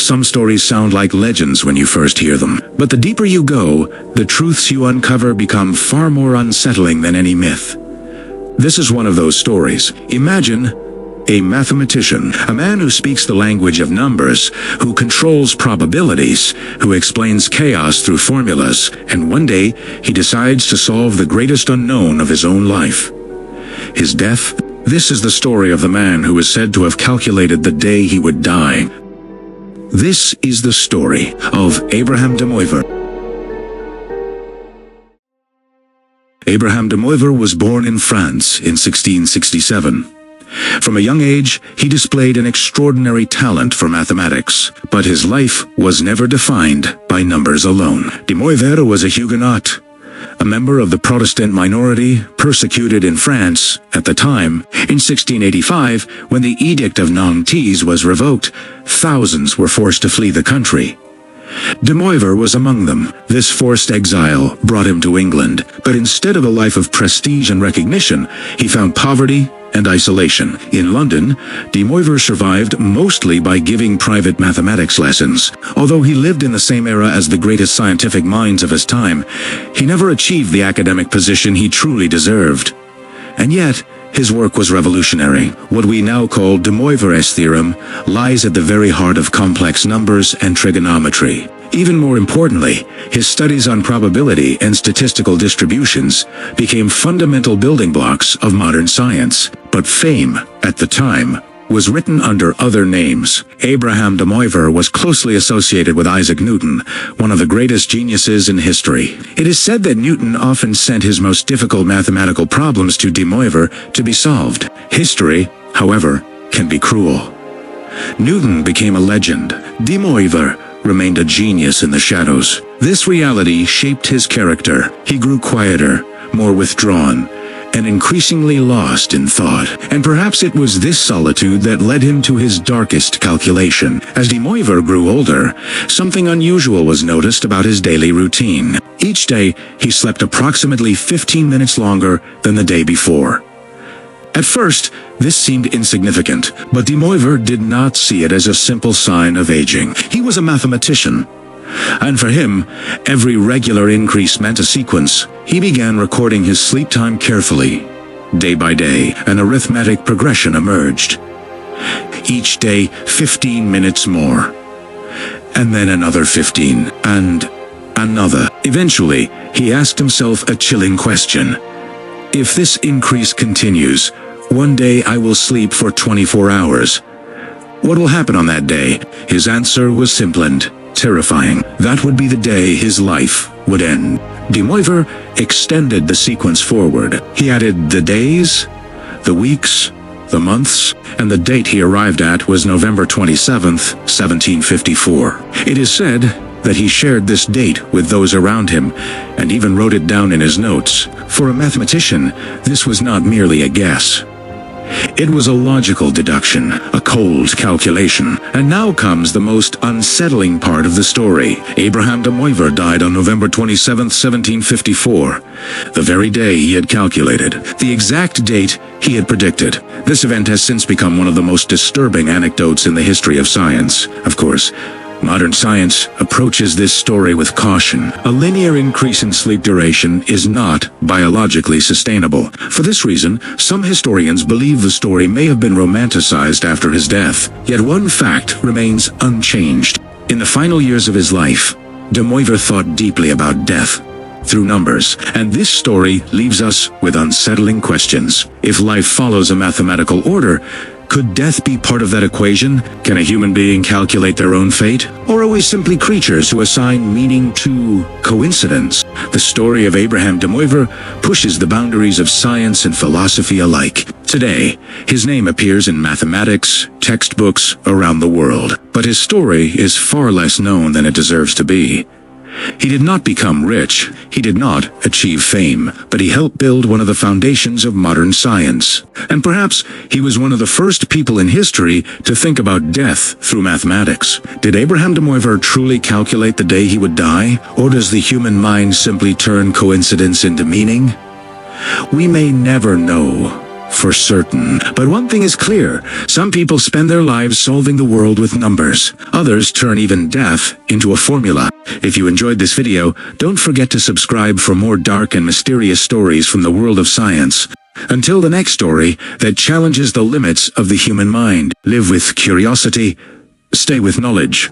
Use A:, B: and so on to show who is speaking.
A: Some stories sound like legends when you first hear them, but the deeper you go, the truths you uncover become far more unsettling than any myth. This is one of those stories. Imagine a mathematician, a man who speaks the language of numbers, who controls probabilities, who explains chaos through formulas, and one day he decides to solve the greatest unknown of his own life. His death? This is the story of the man who is said to have calculated the day he would die. This is the story of Abraham de Moivre. Abraham de Moivre was born in France in 1667. From a young age, he displayed an extraordinary talent for mathematics, but his life was never defined by numbers alone. De Moivre was a Huguenot, a member of the Protestant minority persecuted in France at the time. In 1685, when the Edict of Nantes was revoked, thousands were forced to flee the country. De Moivre was among them. This forced exile brought him to England, but instead of a life of prestige and recognition, he found poverty and isolation. In London, de Moivre survived mostly by giving private mathematics lessons. Although he lived in the same era as the greatest scientific minds of his time, he never achieved the academic position he truly deserved. And yet, his work was revolutionary. What we now call de Moivre's theorem lies at the very heart of complex numbers and trigonometry. Even more importantly, his studies on probability and statistical distributions became fundamental building blocks of modern science. But fame, at the time, was written under other names. Abraham de Moivre was closely associated with Isaac Newton, one of the greatest geniuses in history. It is said that Newton often sent his most difficult mathematical problems to de Moivre to be solved. History, however, can be cruel. Newton became a legend. De Moivre remained a genius in the shadows. This reality shaped his character. He grew quieter, more withdrawn, and increasingly lost in thought. And perhaps it was this solitude that led him to his darkest calculation. As de Moivre grew older, something unusual was noticed about his daily routine. Each day, he slept approximately 15 minutes longer than the day before. At first, this seemed insignificant, but de Moivre did not see it as a simple sign of aging. He was a mathematician, and for him, every regular increase meant a sequence. He began recording his sleep time carefully. Day by day, an arithmetic progression emerged. Each day, 15 minutes more. And then another 15, and another. Eventually, he asked himself a chilling question. If this increase continues, one day I will sleep for 24 hours. What will happen on that day? His answer was simple and terrifying. That would be the day his life would end. De Moivre extended the sequence forward. He added the days, the weeks, the months, and the date he arrived at was November 27th, 1754. It is said that he shared this date with those around him and even wrote it down in his notes. For a mathematician, this was not merely a guess. It was a logical deduction, a cold calculation. And now comes the most unsettling part of the story. Abraham de Moivre died on November 27, 1754, the very day he had calculated, the exact date he had predicted. This event has since become one of the most disturbing anecdotes in the history of science. Of course, modern science approaches this story with caution. A linear increase in sleep duration is not biologically sustainable. For this reason, some historians believe the story may have been romanticized after his death. Yet one fact remains unchanged. In the final years of his life, de Moivre thought deeply about death through numbers, and this story leaves us with unsettling questions. If life follows a mathematical order, could death be part of that equation? Can a human being calculate their own fate? Or are we simply creatures who assign meaning to coincidence? The story of Abraham de Moivre pushes the boundaries of science and philosophy alike. Today, his name appears in mathematics, textbooks around the world. But his story is far less known than it deserves to be. He did not become rich, he did not achieve fame, but he helped build one of the foundations of modern science. And perhaps he was one of the first people in history to think about death through mathematics. Did Abraham de Moivre truly calculate the day he would die, or does the human mind simply turn coincidence into meaning? We may never know for certain. But one thing is clear. Some people spend their lives solving the world with numbers. Others turn even death into a formula. If you enjoyed this video, don't forget to subscribe for more dark and mysterious stories from the world of science. Until the next story that challenges the limits of the human mind. Live with curiosity. Stay with knowledge.